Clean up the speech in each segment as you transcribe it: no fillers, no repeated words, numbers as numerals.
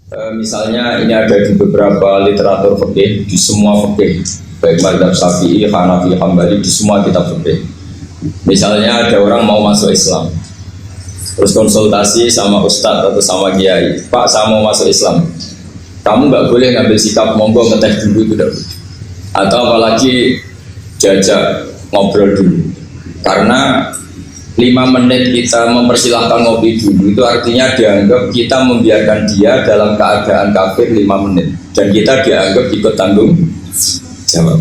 Misalnya ini ada di beberapa literatur fikih, di semua fikih, baik mazhab Syafi'i, Hanafi, Hambali, di semua kitab fikih. Misalnya ada orang mau masuk Islam, terus konsultasi sama ustadz atau sama kiai, Pak saya mau masuk Islam, kamu nggak boleh ngambil sikap monggo ngeteh dulu, itu tidak boleh. Atau apalagi diajak ngobrol dulu, karena 5 menit kita mempersilahkan ngopi dulu itu artinya dianggap kita membiarkan dia dalam keadaan kafir 5 menit dan kita dianggap ikut tanggung jawab.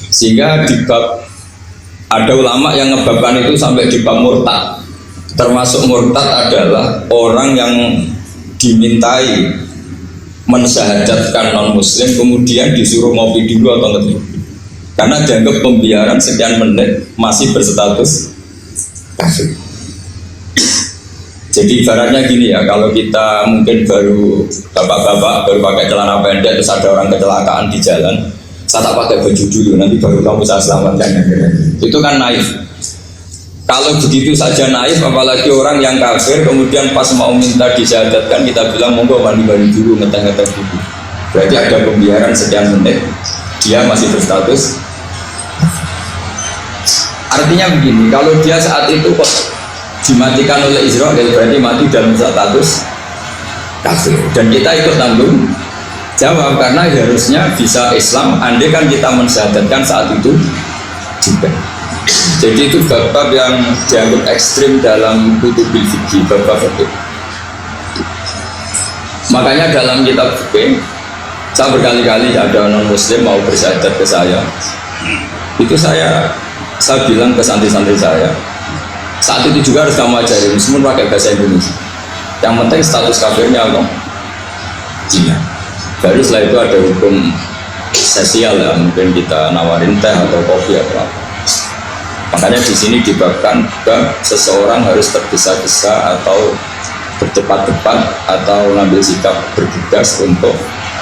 Sehingga di bab ada ulama yang ngebabkan itu sampai di bab murtad. Termasuk murtad adalah orang yang dimintai mensyahadatkan non muslim kemudian disuruh ngopi dulu atau ngeteh, karena dianggap pembiaran sekian menit masih berstatus kafir. Jadi ibaratnya gini ya, kalau kita mungkin baru bapak-bapak baru pakai celana pendek terus ada orang kecelakaan di jalan, saya tak pakai baju dulu nanti baru kamu saya selamatkan, itu kan naif. Kalau begitu saja naif, apalagi orang yang kafir kemudian pas mau minta disyahadatkan kita bilang monggo mandi-mandi dulu, ngeteh-ngeteh dulu, berarti ada pembiaran sekian menit dia masih berstatus. Artinya begini, kalau dia saat itu kok dimatikan oleh Israel berarti mati dalam status kafir dan kita ikut tanggung jawab, karena harusnya bisa Islam andai kan kita mensyahadatkan saat itu juga. Jadi itu bab-bab yang dianggap ekstrim dalam kutubil fikih, bab-bab fikih. Makanya dalam kitab fikih saya berkali-kali ada non muslim mau bersyahadat ke saya, itu saya bilang ke santri-santri saya, saat itu juga harus kamu ajarin meskipun pakai bahasa Indonesia, yang penting status kafirnya apa? Iya. Baru setelah itu ada hukum sosial ya, mungkin kita nawarin teh atau kopi atau apa. Makanya di sini dibabkan juga seseorang harus tergesa-gesa atau bercepat-cepat atau ngambil sikap bergegas untuk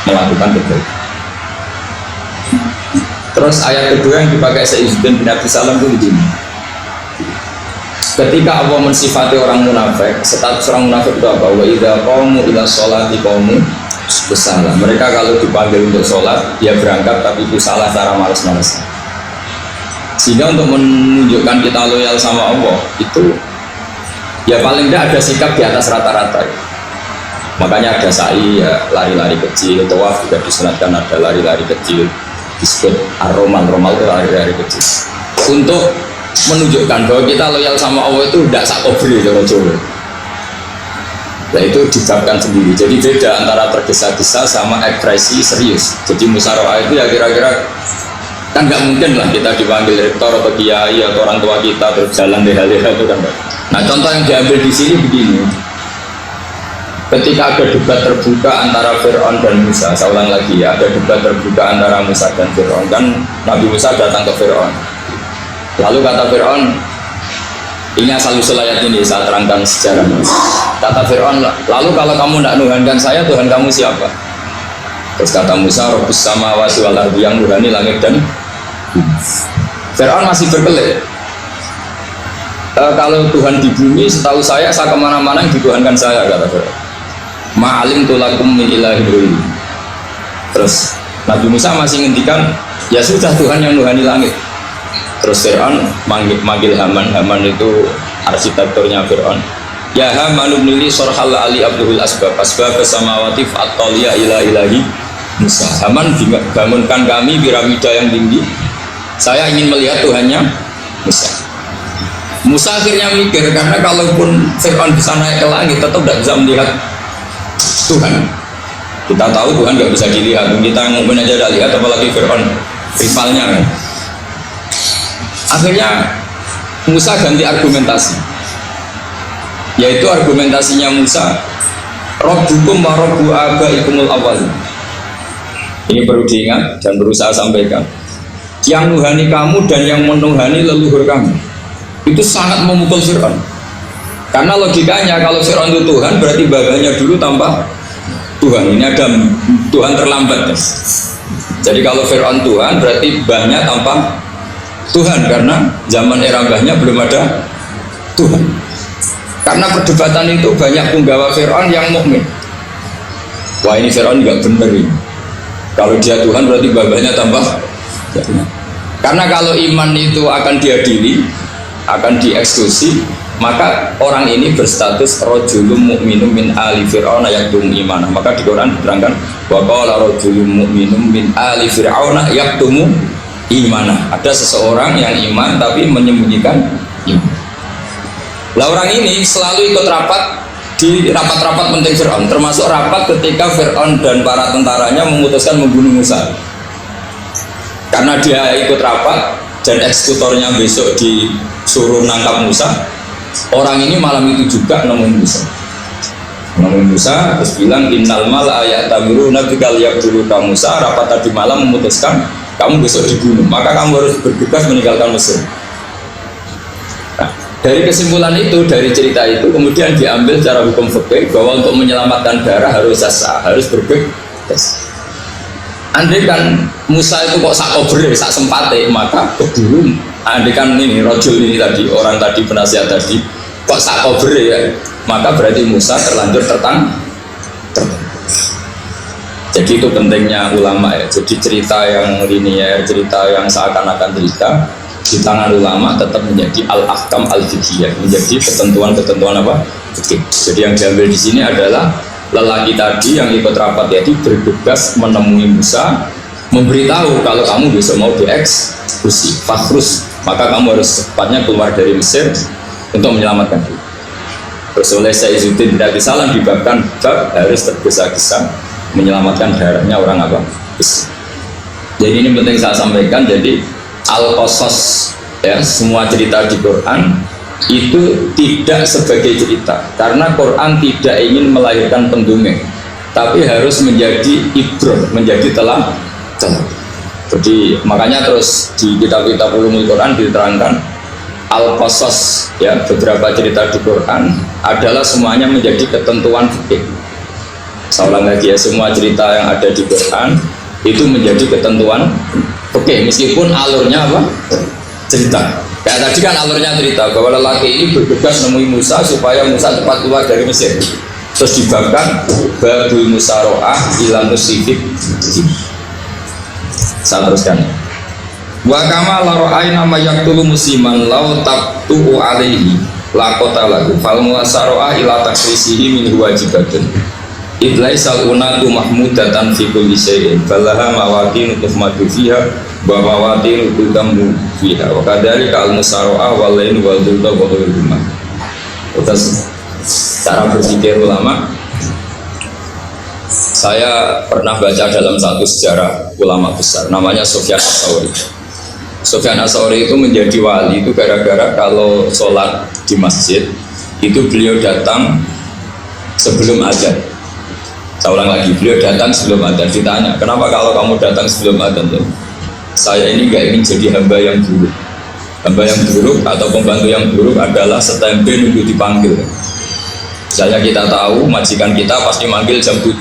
melakukan kebaikan. Terus ayat kedua yang dipakai Sayyidina bin Abi Salam itu begini. Ketika Allah mensifati orang munafik, status orang munafik itu apa? Wa idza qamu ila sholati qamu kusala. Mereka kalau dipanggil untuk sholat, dia berangkat tapi itu salah cara malas-malasan. Sehingga untuk menunjukkan kita loyal sama Allah itu ya paling tidak ada sikap di atas rata-rata. Makanya ada sa'i ya, lari-lari kecil, tawaf juga disunatkan ada lari-lari kecil, disebut ar-romal itu lari-lari kecil untuk menunjukkan bahwa kita loyal sama Allah itu tidak sakobri Jawa. Nah itu dibabkan sendiri. Jadi beda antara tergesa-gesa sama ekspresi serius. Jadi musyawarah itu ya kira-kira kan nggak mungkin lah kita dipanggil rektor atau kiai atau orang tua kita terus jalan leha-leha itu kan. Nah contoh yang diambil di sini begini. Ketika ada debat terbuka antara Fir'aun dan Musa, saya ulang lagi ya, ada debat terbuka antara Musa dan Fir'aun, kan Nabi Musa datang ke Fir'aun. Lalu kata Fir'aun, ini asal-usul ayat ini saya terangkan sejarahnya. Kata Fir'aun, lalu kalau kamu tidak nuhankan saya, Tuhan kamu siapa? Terus kata Musa, Rabbus samawati wal ardi, yang nuhani langit dan Fir'aun masih berkelit. Kalau Tuhan di bumi, setahu saya kemana-mana yang dituhankan saya, kata Fir'aun. Ma'alim tulakum min ilahi beri. Terus Nabi Musa masih ngendikan, ya sudah Tuhan yang nuhani langit. Terus Fir'aun manggil Haman itu arsitekturnya Fir'aun. Ya Haman ibnili sorhal ali abduhul asbab samawati fa'atoliya ila ilahi Musa. Haman bangunkan kami piramida yang tinggi, saya ingin melihat Tuhannya Musa. Musa akhirnya mikir, karena kalaupun Fir'aun bisa naik ke langit tetap tidak bisa melihat Tuhan. Kita tahu Tuhan nggak bisa dilihat, kita ngomongin aja udah lihat, apalagi Fir'aun rivalnya kan. Akhirnya Musa ganti argumentasi, yaitu argumentasinya Musa, Rabbukum wa Rabbu abaikumul awwal. Ini perlu diingat dan perlu saya sampaikan, yang nuhani kamu dan yang menuhani leluhur kamu itu sangat memukul Fir'aun. Karena logikanya kalau Fir'aun itu Tuhan berarti babanya dulu tanpa Tuhan. Ini ada Tuhan terlambat. Jadi kalau Fir'aun Tuhan berarti banyak tanpa Tuhan, karena zaman era mbahnya belum ada Tuhan. Karena perdebatan itu banyak penggawa Fir'aun yang mukmin. Wah ini Fir'aun nggak bener ini. Kalau dia Tuhan berarti babahnya tambah. Karena kalau iman itu akan diadili, akan dieksekusi, maka orang ini berstatus rajulun mu'minun min ali fir'auna yaktum imanah. Maka di Quran diterangkan wa qala rajulun mu'minun min ali fir'auna yaktumu imanah. Ada seseorang yang iman tapi menyembunyikan iman. Lah orang ini selalu ikut rapat di rapat-rapat penting Fir'aun, termasuk rapat ketika Fir'aun dan para tentaranya memutuskan membunuh Musa. Karena dia ikut rapat dan eksekutornya besok disuruh nangkap Musa, orang ini malam itu juga nemuin Musa terus bilang innal mala ya'tamiruna bikal yaqtuluka Musa. Rapat tadi malam memutuskan kamu besok dibunuh, maka kamu harus bergegas meninggalkan Mesir. Nah, dari kesimpulan itu, dari cerita itu kemudian diambil secara hukum fikih bahwa untuk menyelamatkan darah harus sah, harus bergegas. Andai kan Musa itu kok sak kobre, sak sempate, maka keburu. Andai kan ini rojul ini tadi, orang tadi penasihat tadi, kok sak kobre ya, maka berarti Musa terlanjur tertang. Jadi itu pentingnya ulama ya. Jadi cerita yang linier, cerita yang seakan-akan cerita di tangan ulama tetap menjadi al-ahkam al-fiqhiyah, menjadi ketentuan-ketentuan apa? Fikih. Jadi yang diambil di sini adalah lelaki tadi yang ikut rapat yaitu bergegas menemui Musa, memberitahu kalau kamu besok mau dieksekusi, fakhrus, maka kamu harus cepatnya keluar dari Mesir untuk menyelamatkan diri. Terus oleh Saizuddin tidak disalah dibabkan bab harus tergesa-gesa menyelamatkan darahnya orang apa? Jadi ini penting saya sampaikan. Jadi al-qasas ya, semua cerita di Quran itu tidak sebagai cerita, karena Quran tidak ingin melahirkan pendongeng, tapi harus menjadi ibrah, menjadi teladan. Jadi makanya terus di kitab-kitab ulumul Quran diterangkan al-qasas ya, beberapa cerita di Quran adalah semuanya menjadi ketentuan fikih. Saya ulang lagi ya, semua cerita yang ada di Quran itu menjadi ketentuan fikih, meskipun alurnya apa? Cerita. Kayak tadi kan alurnya cerita bahwa lelaki ini bergegas nemui Musa supaya Musa cepat keluar dari Mesir. Terus dibabkan babul musaroah ilam musifik. Saya teruskan. Wa kama laro'ai nama yaktulu musiman lau tabtu'u alaihi lakota lagu fal musaroah ila takrisihi min wajibatun. Idlai salunatu mahmudatan fi kulli syai'in balaha mawatin tuhmadu fiha wa mawatin tudamu fiha wa kadhalika al-musara'ah wal lain wal dhulta wa dhulma. Terus cara berpikir ulama, saya pernah baca dalam satu sejarah ulama besar namanya Sufyan Ats-Tsauri. Sufyan Ats-Tsauri itu menjadi wali itu gara-gara kalau sholat di masjid itu beliau datang sebelum azan. Saya ulang lagi, beliau datang sebelum adzan. Ditanya, kenapa kalau kamu datang sebelum adzan? Saya ini nggak ingin jadi hamba yang buruk. Hamba yang buruk atau pembantu yang buruk adalah setempe nunggu dipanggil. Misalnya kita tahu majikan kita pasti manggil jam 7.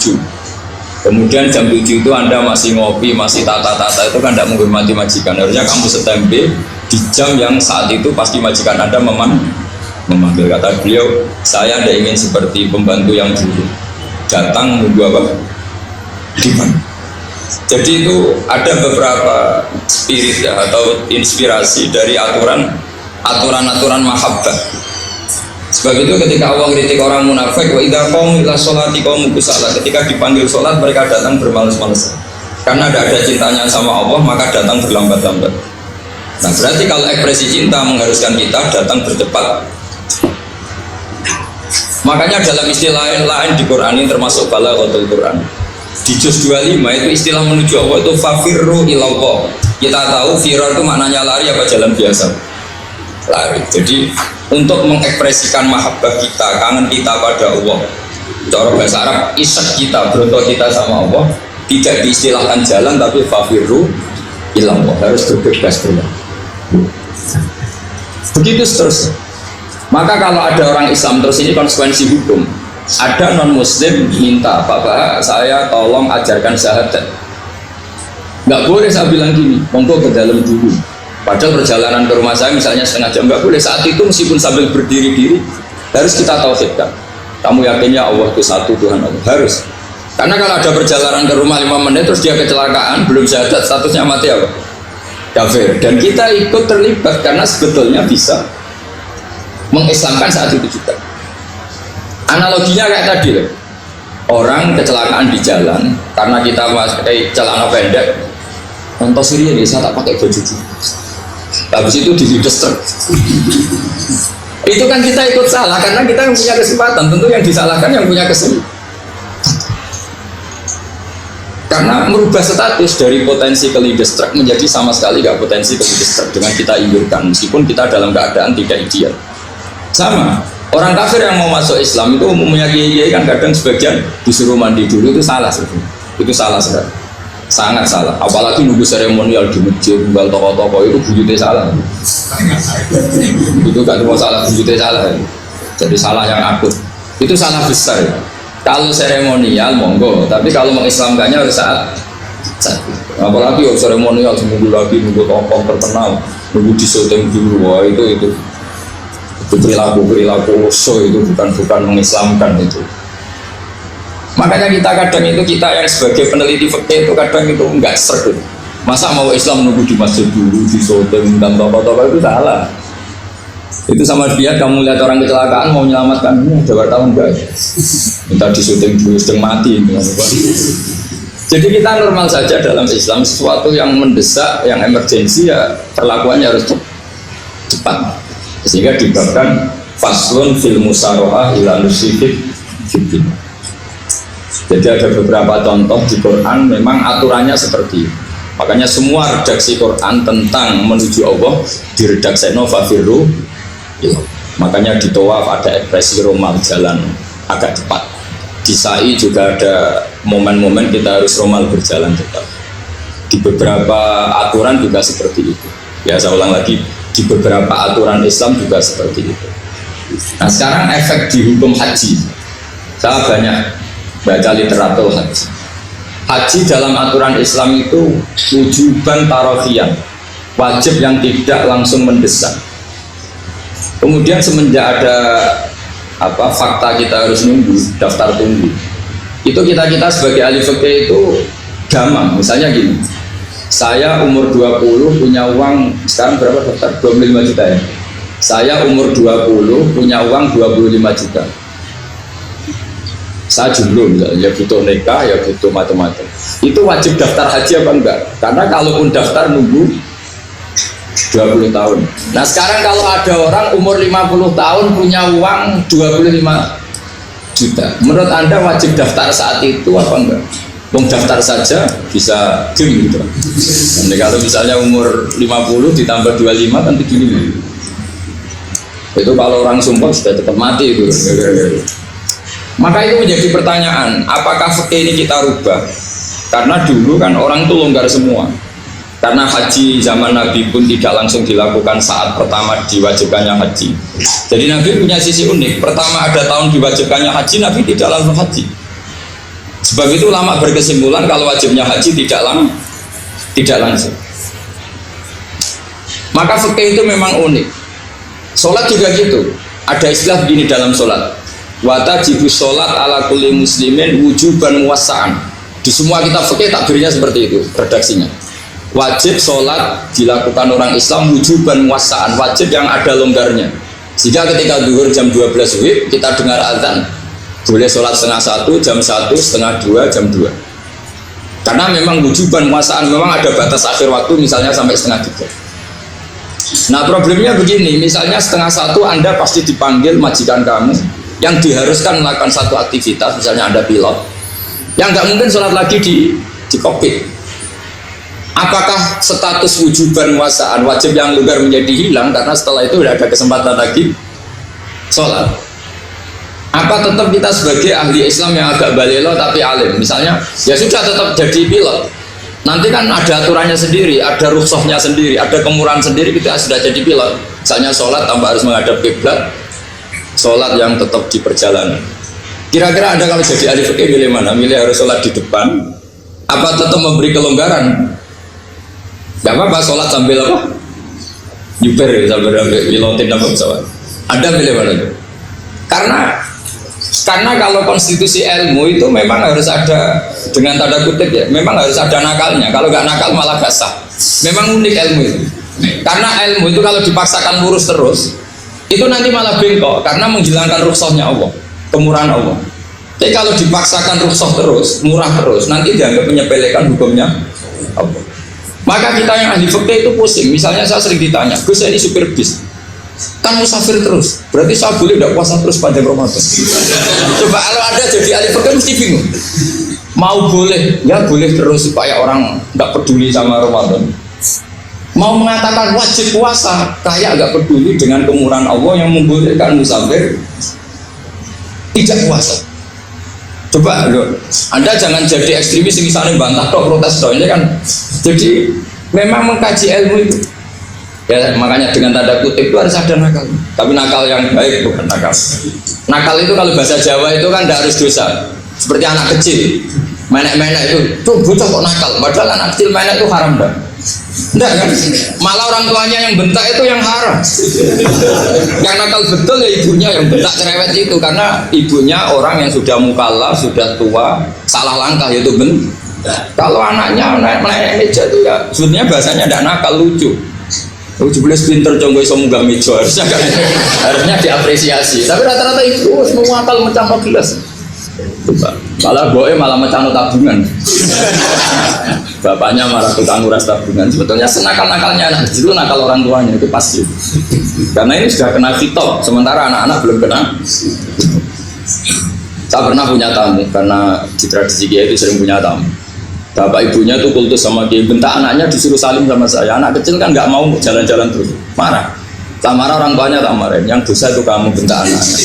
Kemudian jam 7 itu Anda masih ngopi, masih tata-tata, itu kan tidak menghormati majikan. Harusnya kamu setempe di jam yang saat itu pasti majikan Anda memanggil. Kata beliau, saya tidak ingin seperti pembantu yang buruk, datang menunggu apa? Diman. Jadi itu ada beberapa spirit ya, atau inspirasi dari aturan-aturan mahabbah. Sebab itu ketika Allah kritik orang munafik, wa idza qamu ila sholati qamu kusala, ketika dipanggil sholat mereka datang bermalas-malasan. Karena tidak ada cintanya sama Allah, maka datang berlambat-lambat. Nah, berarti kalau ekspresi cinta mengharuskan kita datang bercepat. Makanya dalam istilah lain di Quran ini termasuk balaghatul Quran. Di juz 25 itu istilah menuju Allah itu fafirru ilallah. Kita tahu firar itu maknanya lari apa jalan biasa. Lari. Jadi untuk mengekspresikan mahabbah kita, kangen kita pada Allah, cara bahasa Arab isak kita, berontok kita sama Allah, tidak diistilahkan jalan tapi fafirru ilallah, harus bergegas bergerak. Begitu seterusnya. Maka kalau ada orang Islam, terus ini konsekuensi hukum, ada non muslim minta, Pak saya tolong ajarkan syahadat, nggak boleh saya bilang gini, monggo ke dalam dulu, padahal perjalanan ke rumah saya misalnya setengah jam, nggak boleh. Saat itu meskipun sambil berdiri-diri harus kita tauhidkan, kamu yakinnya Allah itu satu Tuhan Allah, harus, Karena kalau ada perjalanan ke rumah 5 menit terus dia kecelakaan, belum syahadat, statusnya mati apa? Kafir. Dan kita ikut terlibat karena sebetulnya bisa mengislamkan saat itu juga. Analoginya kayak tadi loh. Orang kecelakaan di jalan karena kita pakai celana pendek, contoh Syria nih, saya tak pakai baju juga. Habis itu diludes truk. Itu kan kita ikut salah karena kita yang punya kesempatan. Tentu yang disalahkan yang punya kesempatan. Karena merubah status dari potensi keludes truk menjadi sama sekali nggak potensi keludes truk dengan kita indurkan, meskipun kita dalam keadaan tidak ideal. Sama, orang kafir yang mau masuk Islam itu umumnya kiai kan kadang sebagian disuruh mandi dulu, itu salah sebenarnya. Itu salah sekali, sangat salah. Apalagi nunggu seremonial di masjid, nunggal toko-toko itu bujutnya salah. Itu gak cuma salah, bujutnya salah. Jadi salah yang akut. Itu salah besar ya. Kalau seremonial monggo, tapi kalau mengislamkannya harus saat. Apalagi seremonial seminggu lagi nunggu tokoh terkenal, nunggu di syuting dulu, wah itu perilaku so itu bukan mengislamkan itu. Makanya kadang kita yang sebagai peneliti fikih itu kadang itu enggak serg. Masa mau Islam nunggu di masjid dulu, di syuting dan tokoh-tokoh itu salah. Itu sama dia kamu lihat orang kecelakaan mau menyelamatkan, ada wartawan enggak? Minta disuting dulu sedang mati. Jadi kita normal saja dalam Islam, sesuatu yang mendesak, yang emergensi ya perlakuannya harus cepat. Sehingga dibabkan faslun fil musarohah ila nusifik fitin. Jadi ada beberapa contoh di Quran memang aturannya seperti itu. Makanya semua redaksi Quran tentang menuju Allah diredaksi fafirru. Makanya di tawaf ada ekspresi romal, jalan agak cepat. Di sa'i juga ada momen-momen kita harus romal, berjalan cepat. Di beberapa aturan juga seperti itu. Ya saya ulang lagi, di beberapa aturan Islam juga seperti itu. Nah sekarang efek di hukum haji, saya banyak baca literatur haji. Haji dalam aturan Islam itu wujuban tarofian, wajib yang tidak langsung mendesak. Kemudian semenjak ada fakta kita harus nunggu, daftar tunggu, itu kita sebagai ahli fikih itu gampang. Misalnya gini, saya umur 20 punya uang, sekarang berapa daftar? 25 juta ya. Saya umur 20 punya uang 25 juta. Saya jomblo misalnya, ya butuh nikah, ya butuh macam-macam. Itu wajib daftar haji apa enggak? Karena kalaupun daftar nunggu 20 tahun. Nah sekarang kalau ada orang umur 50 tahun punya uang 25 juta, menurut Anda wajib daftar saat itu apa enggak? Mau daftar saja bisa game gitu. Jadi kalau misalnya umur 50 ditambah 25 kan 75. Itu kalau orang sumpah sudah tetap mati itu. Maka itu menjadi pertanyaan, apakah fikih ini kita rubah? Karena dulu kan orang itu longgar semua. Karena haji zaman Nabi pun tidak langsung dilakukan saat pertama diwajibkannya haji. Jadi Nabi punya sisi unik. Pertama ada tahun diwajibkannya haji, Nabi tidak langsung haji. Sebab itu ulama berkesimpulan kalau wajibnya haji tidak langsung. Maka fikih itu memang unik. Sholat juga gitu. Ada istilah begini dalam sholat. Watajibu sholat ala kulli muslimin wujuban muwassa'an. Di semua kitab fikih takbirnya seperti itu redaksinya. Wajib sholat dilakukan orang Islam wujuban muwassa'an, wajib yang ada longgarnya. Sehingga ketika zuhur jam 12 WIB kita dengar azan, boleh sholat setengah 1, jam 1, setengah 2, jam 2. Karena memang wujuban muwassa'an, memang ada batas akhir waktu misalnya sampai setengah 3. Nah problemnya begini, misalnya setengah 1 Anda pasti dipanggil majikan kamu yang diharuskan melakukan satu aktivitas, misalnya Anda pilot, yang nggak mungkin sholat lagi di kokpit. Apakah status wujuban muwassa'an, wajib yang longgar menjadi hilang karena setelah itu tidak ada kesempatan lagi sholat? Apa tetap kita sebagai ahli Islam yang agak balelo tapi alim, misalnya ya sudah tetap jadi pilot, nanti kan ada aturannya sendiri, ada rukhsahnya sendiri, ada kemurahan sendiri, kita sudah jadi pilot. Misalnya sholat tanpa harus menghadap kiblat, sholat yang tetap di perjalanan. Kira-kira Anda kalau jadi ahli fikih milih mana? Milih harus sholat di depan, apa tetap memberi kelonggaran? Gak apa-apa sholat sambil apa? Nyuper ya, sambil pilotin apa pesawat. Anda pilih mana itu? Karena Karena kalau konstitusi ilmu itu memang harus ada, dengan tanda kutip ya, memang harus ada nakalnya. Kalau nggak nakal malah gak sah. Memang unik ilmu itu. Karena ilmu itu kalau dipaksakan lurus terus, itu nanti malah bengkok karena menghilangkan rukhsahnya Allah, kemurahan Allah. Tapi kalau dipaksakan rukhsah terus, murah terus, nanti dianggap menyepelekan hukumnya Allah. Maka kita yang ahli fikih itu pusing. Misalnya saya sering ditanya, Gus ini supir bis, kan musafir terus, berarti saya boleh tidak puasa terus pada Ramadan? Coba kalau ada jadi ahli fikih mesti bingung. Mau boleh, ya boleh terus supaya orang tidak peduli sama Ramadan. Mau mengatakan wajib puasa, kayak nggak peduli dengan kemurahan Allah yang membolehkan musafir tidak puasa. Coba loh, Anda jangan jadi ekstremis misalnya bantah tok protes tok, ini kan. Jadi memang mengkaji ilmu itu. Ya makanya dengan tanda kutip itu harus ada nakal. Tapi nakal yang baik, bukan nakal. Nakal itu kalau bahasa Jawa itu kan tidak harus dosa. Seperti anak kecil, menek-menek itu, tuh bocah kok nakal. Padahal anak kecil menek itu haram dah. Enggak kan? Malah orang tuanya yang bentak itu yang haram. Yang nakal betul ya ibunya yang bentak cerewet itu, karena ibunya orang yang sudah mukallaf, sudah tua, salah langkah yaitu bentak. Kalau anaknya naik meja itu ya sebenarnya bahasanya tidak nakal, lucu. Jebule pinter conggo iso munggah meja, harusnya diapresiasi. Tapi rata-rata itu semua akal mecah gelas. Malah boe malah mecah tabungan. Bapaknya malah tukang nguras tabungan. Sebetulnya senakal-nakalnya anak kecil itu nakal orang tuanya, itu pasti. Karena ini sudah kena fitop, sementara anak-anak belum kena. Saya pernah punya tamu, karena di tradisi Kiai itu sering punya tamu. Bapak ibunya tuh kultus sama Kiai, bentak anaknya disuruh salim sama saya. Anak kecil kan nggak mau jalan-jalan terus, marah. Tak marah orang tuanya, tak marahin. Yang dosa itu kamu bentak anaknya.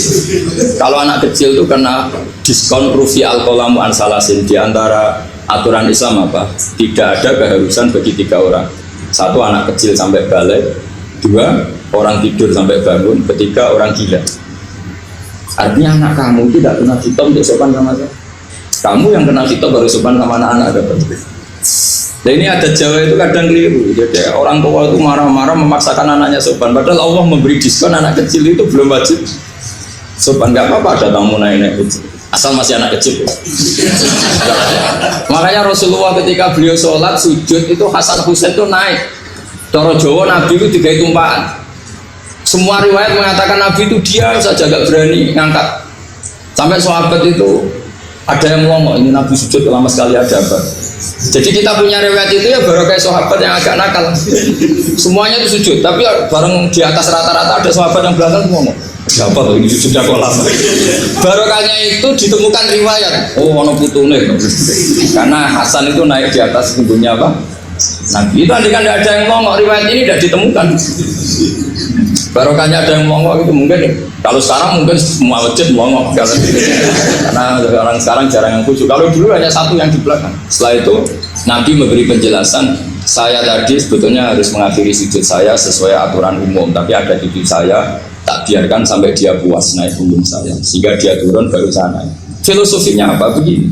Kalau anak kecil itu kena diskon rufi al-qalamu ansalasin. Di antara aturan Islam apa? Tidak ada keharusan bagi 3 orang. 1 anak kecil sampai balik, 2 orang tidur sampai bangun, 3 orang gila. Artinya anak kamu tidak kena hitam untuk sopan sama saya. Kamu yang kena hitam baru sopan sama anak-anak. Dan ini ada Jawa itu kadang keliru. Jadi orang tua itu marah-marah memaksakan anaknya sopan. Padahal Allah memberi diskon anak kecil itu belum wajib sopan. Gak apa-apa ada tamu naik kecil, asal masih anak kecil. Makanya Rasulullah ketika beliau sholat sujud itu Hasan Husain itu naik. Cara Jawa Nabi itu 3 tumpahan. Semua riwayat mengatakan Nabi itu diam saja, gak berani ngangkat. Sampai sahabat itu ada yang ngomong, ini Nabi sujud lama sekali ada apa? Jadi kita punya riwayat itu ya baru kayak sahabat yang agak nakal. Semuanya itu sujud, tapi bareng di atas rata-rata ada sahabat yang belakang ngomong, siapa tuh ini sujudnya kok lama? Barokahnya itu ditemukan riwayat, oh ono putune. Karena Hasan itu naik di atas punggungnya apa? Nabi itu andai kan tidak ada yang ngomong, riwayat ini tidak ditemukan. Barokahnya ada yang ngomong itu mungkin. Kalau sekarang mungkin semua masjid ngomong, karena orang sekarang jarang yang khusyuk. Kalau dulu hanya 1 yang di belakang. Setelah itu Nabi memberi penjelasan, saya tadi sebetulnya harus mengakhiri sujud saya sesuai aturan umum, tapi ada cucu saya tak biarkan sampai dia puas naik punggung saya, sehingga dia turun baru saya naik. Filosofinya apa? Begini,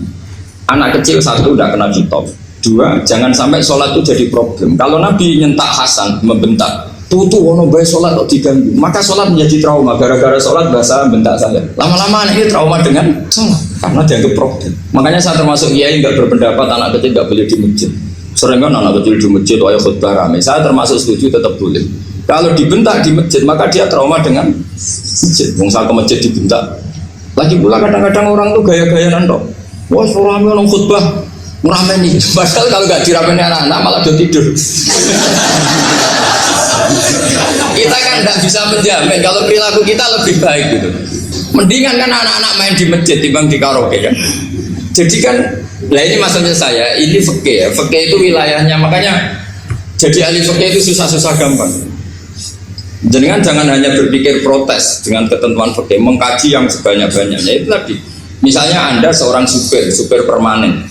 anak kecil 1 tidak kena hitop, 2 jangan sampai sholat itu jadi problem. Kalau Nabi nyentak Hasan, membentak, tuh ono bae sholat kok diganggu, maka sholat menjadi trauma. Gara-gara sholat bahasa bentak saya, lama-lama anak ini trauma dengan sholat karena dianggap problem. Makanya saya termasuk kiai nggak berpendapat anak kecil nggak boleh di masjid. Sering kan anak kecil di masjid ayo khutbah rame, saya termasuk setuju tetap boleh. Kalau dibentak di masjid maka dia trauma dengan masjid. Misal ke masjid dibentak, lagi pula kadang-kadang orang tuh gaya-gayaan dong, wah rame orang khutbah rame nih, padahal kalau nggak diramein anak-anak malah udah tidur. Kita kan tidak bisa menjamin kalau perilaku kita lebih baik gitu. Mendingan kan anak-anak main di masjid dibanding di karaoke kan. Jadi kan, nah ini maksudnya saya, ini fikih ya. Fikih itu wilayahnya, makanya jadi ahli fikih itu susah-susah gampang. Jadi kan jangan hanya berpikir protes dengan ketentuan fikih, mengkaji yang sebanyak-banyaknya. Itu tadi, misalnya Anda seorang supir permanen,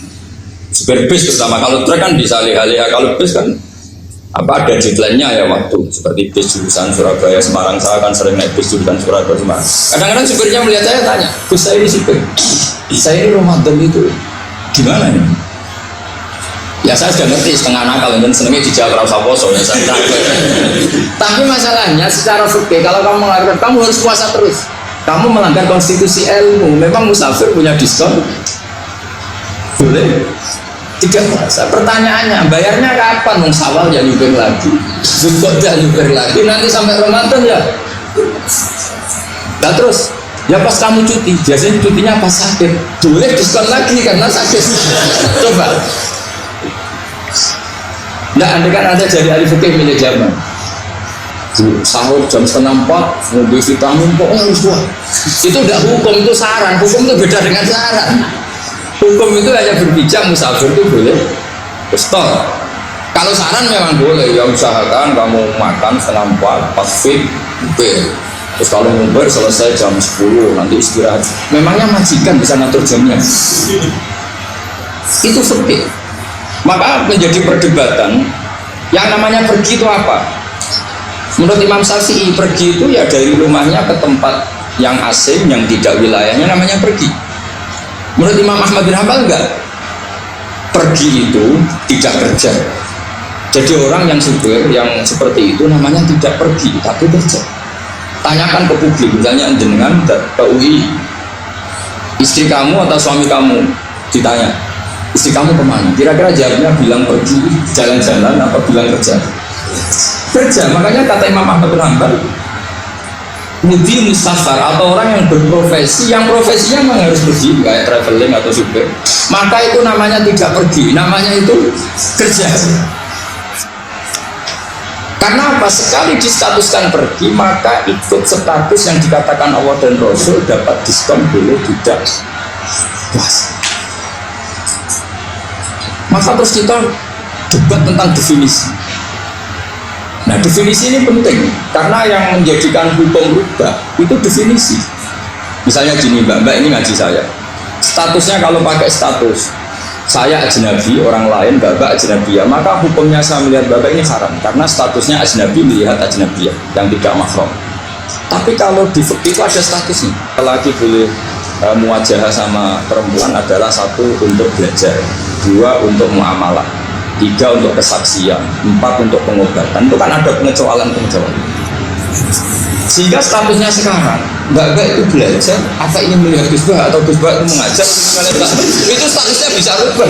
supir bis terutama, kalau truk kan bisa alih-alih, kalau bis kan apa ada deadline-nya ya waktu, seperti bis jurusan Surabaya Semarang, saya kan sering naik bis jurusan Surabaya Semarang. Kadang-kadang supirnya melihat saya tanya, Gus saya ini supir, saya ini Ramadan itu gimana ini? Ya saya sudah ngerti setengah nakal dan senengnya dijawab rasa poso ya saya. Tapi masalahnya secara fikih kalau kamu mengatakan kamu harus puasa terus, Kamu melanggar konstitusi ilmu. Memang musafir punya diskon? Boleh? Tidak puasa. Pertanyaannya, bayarnya kapan? Mau Syawal ya nyupir lagi, Zulqa'dah nyupir lagi, nanti sampai Ramadan ya. Nah terus, ya pas kamu cuti, biasanya cutinya pas sakit, boleh diskon lagi karena sakit. Coba. Nah, andai kan Anda jadi ahli fikih milik zaman, sahur jam 3:30, ngombe vitamin kok harus buat. Itu udah hukum, itu saran. Hukum itu beda dengan saran. Hukum itu hanya berbicara musafir itu boleh stop. Kalau saran memang boleh, ya usahakan kamu makan 3:30 pas fit, terus kalau ngumpul selesai jam 10 nanti istirahat. Memangnya majikan bisa ngatur jamnya? Itu fikih. Maka menjadi perdebatan yang namanya pergi itu apa? Menurut Imam Syafi'i, pergi itu ya dari rumahnya ke tempat yang asing, yang tidak wilayahnya, namanya pergi. Menurut Imam Ahmad bin Hanbal enggak. Pergi itu tidak kerja. Jadi orang yang supir yang seperti itu namanya tidak pergi, tapi kerja. Tanyakan ke publik, misalnya jenengan ke UI, istri kamu atau suami kamu ditanya, istri kamu kemana? Kira-kira jawabnya bilang pergi jalan-jalan apa bilang kerja? Kerja. Makanya kata Imam Ahmad bin Hanbal, mudi musafar atau orang yang berprofesi, yang profesinya memang harus pergi, kayak traveling atau supir, maka itu namanya tidak pergi, namanya itu kerja. Karena apa? Sekali distatuskan pergi, maka ikut status yang dikatakan Allah dan Rasul, dapat diskon, boleh tidak puasa. Maka terus kita debat tentang definisi. Nah, definisi ini penting karena yang menjadikan hukum rubah itu definisi. Misalnya gini, mbak ini ngaji saya, statusnya kalau pakai status saya ajnabi, orang lain mbak ajnabiyah, maka hukumnya saya melihat mbak ini haram karena statusnya ajnabi melihat ajnabiyah yang tidak mahram. Tapi kalau di fikih itu ada statusnya. Laki boleh muwajahah sama perempuan adalah satu untuk belajar, dua untuk muamalah, 3 untuk kesaksian, 4 untuk pengobatan. Itu kan ada pengecualian. Sehingga statusnya sekarang mbak itu belajar, apa ingin melihat Gusbah atau Gusbah itu mengajak, itu statusnya bisa rubah.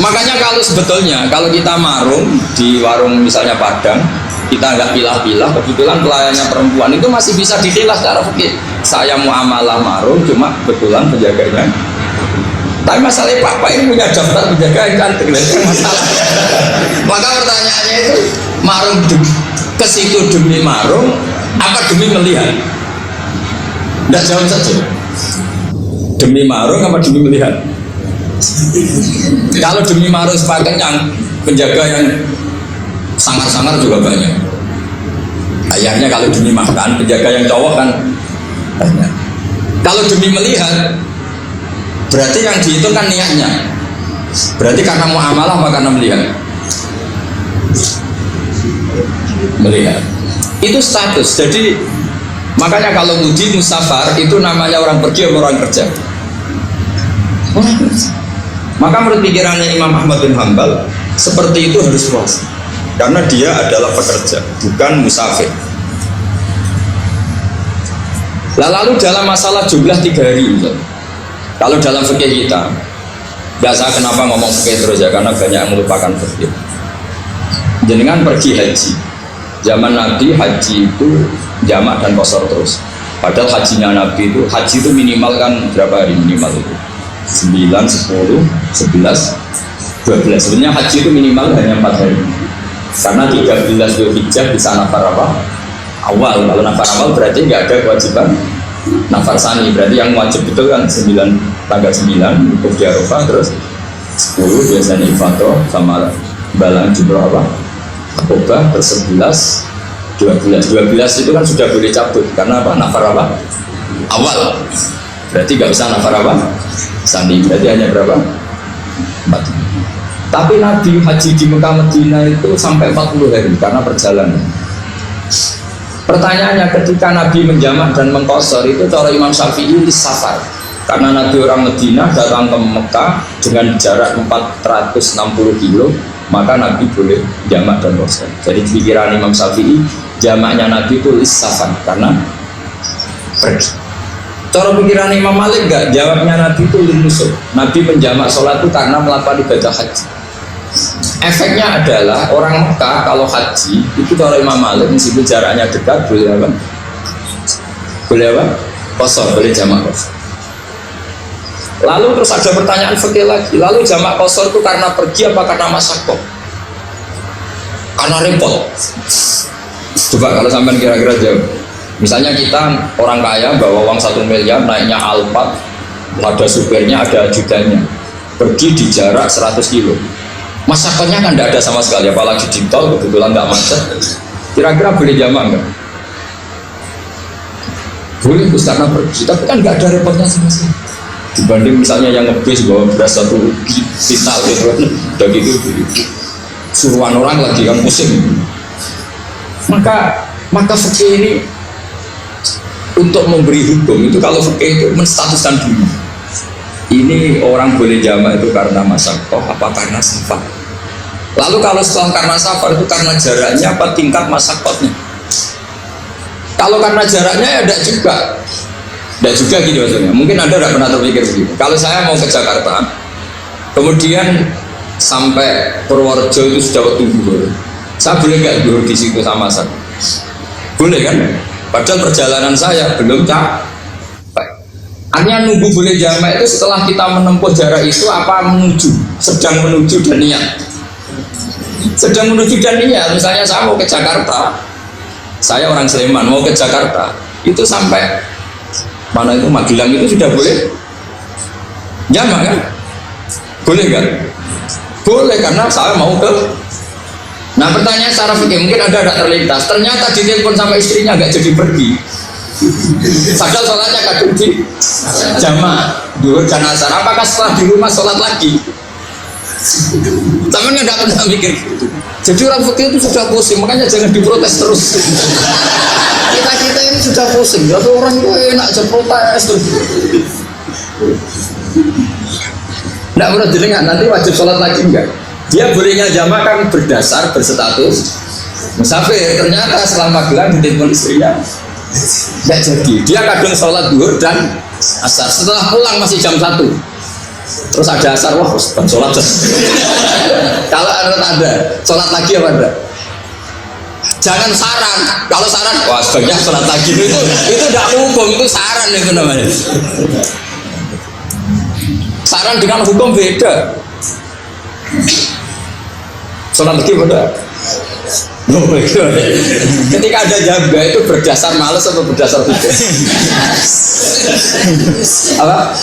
Makanya kalau sebetulnya kalau kita marung di warung misalnya Padang, kita nggak pilah-pilah, kebetulan pelayannya perempuan itu masih bisa dipilah secara fikih. Saya muamalah marung, cuma kebetulan penjaganya. Tapi masalahnya papa ini punya daftar penjaga yang cantik, itu masalah. Maka pertanyaannya itu, marung ke situ demi marung, apa demi melihat? Tidak jawab saja. Demi marung apa demi melihat? Kalau demi marung sepakat yang penjaga yang sangar-sangar juga banyak. Ayahnya kalau demi makan, penjaga yang cowok kan banyak. Kalau demi melihat, berarti yang dihitung kan niatnya. Berarti karena muamalah apa karena melihat? Melihat. Itu status. Jadi makanya kalau mudi musafar itu namanya orang pergi atau orang kerja? Orang kerja. Maka menurut pikirannya Imam Ahmad bin Hanbal, seperti itu harus puasa. Karena dia adalah pekerja, bukan musafir. Lalu dalam masalah jumlah 3 hari, kalau dalam fikih kita, biasa kenapa ngomong fikih terus ya, karena banyak yang melupakan fikih. Jenengan pergi haji, zaman Nabi haji itu jamak dan qashar terus. Padahal hajinya Nabi itu, haji itu minimal kan berapa hari minimal itu? 9, 10, 11, 12. Sebenarnya haji itu minimal hanya 4 hari. Karena 13 Dzulhijjah bisa nafar apa? Awal. Kalau nafar awal berarti nggak ada kewajiban nafar sani. Berarti yang wajib betul kan tanggal 9 untuk di Arafah, terus 10 biasanya ifadah sama balang jumroh apa? Akobah, terus 11, 12 itu kan sudah boleh cabut karena apa? Nafar apa? Awal. Berarti nggak bisa nafar apa? Sani. Berarti hanya berapa? 4. Tapi Nabi haji di Mekah Medina itu sampai 40 hari karena perjalanan. Pertanyaannya, ketika Nabi menjamak dan mengqashar itu cara Imam Syafi'i safar. Karena Nabi orang Medina datang ke Mekah dengan jarak 460 kilo, maka Nabi boleh jamak dan qashar. Jadi pikiran Imam Syafi'i, jamaknya Nabi itu safar karena pergi. Cara pikiran Imam Malik enggak, jawabnya Nabi itu linusul. Nabi menjamak sholat itu karena melakukan ibadah haji. Efeknya adalah orang Mekah kalau haji itu cara Imam Malik meskipun jaraknya dekat boleh apa? Boleh apa? Qasar, boleh jamak qasar. Lalu terus ada pertanyaan fikih lagi. Lalu jamak qasar itu karena pergi apa karena masyaqqah? Karena repot. Coba kalau sampean kira-kira jawab. Misalnya kita orang kaya bawa uang 1 miliar naiknya Alphard, ada supirnya, ada ajudannya, pergi di jarak 100 kilo. Masyarakatnya kan tidak ada sama sekali, apalagi di tol kebetulan nggak macet. Kira-kira boleh jamak nggak? Boleh, Gus, karena pergi, tapi kan nggak ada repotnya sama sekali. Dibanding misalnya yang ngebis bawa beras 1 kintal gitu, udah gitu suruhan orang lagi kan pusing. Maka fikih ini untuk memberi hukum itu, kalau fikih itu menstatuskan dulu ini orang boleh jamak itu karena masyaqqah apa karena safar. Lalu kalau setelah karena safar itu karena jaraknya apa tingkat masyaqqahnya. Kalau karena jaraknya ya tidak juga gini maksudnya. Mungkin Anda tidak pernah terpikir begini. Kalau saya mau ke Jakarta kemudian sampai Purworejo itu sudah waktu zuhur, saya boleh nggak zuhur di situ sama saya? Boleh kan? Padahal perjalanan saya belum capek. Artinya nunggu boleh jamak itu setelah kita menempuh jarak itu apa sedang menuju dan niat. Sedang menuju dan niat. Misalnya saya mau ke Jakarta, saya orang Sleman mau ke Jakarta, itu sampai mana itu Magelang itu sudah boleh jamak kan? Boleh kan? Boleh karena saya mau ke. Nah pertanyaan secara fikih mungkin ada terlintas. Ternyata ditelepon sama istrinya nggak jadi pergi. Padahal sholatnya kadung di jamaah duhur dan asar. Apakah setelah di rumah sholat lagi? Sama nggak pernah mikir. Jadi orang fikih itu sudah pusing, makanya jangan diprotes terus. Kita ini sudah pusing. Jadi orang itu enak aja protes terus. Nggak pernah didengar, nanti wajib sholat lagi enggak? Dia bolehnya jamak kan berdasar berstatus musafir. Ternyata selama Magelang ditelepon istrinya nggak jadi. Dia kadang sholat duhur dan asar. Setelah pulang masih jam 1. Terus ada asar, wah bukan sholat. Kalau ada sholat lagi apa enggak? Jangan saran. Kalau saran, wah sebaiknya sholat lagi itu tidak hukum, itu saran itu namanya. Saran dengan hukum beda. Sholat lagi pada ketika ada jaga itu berdasar malas atau berdasar tidak? Apa?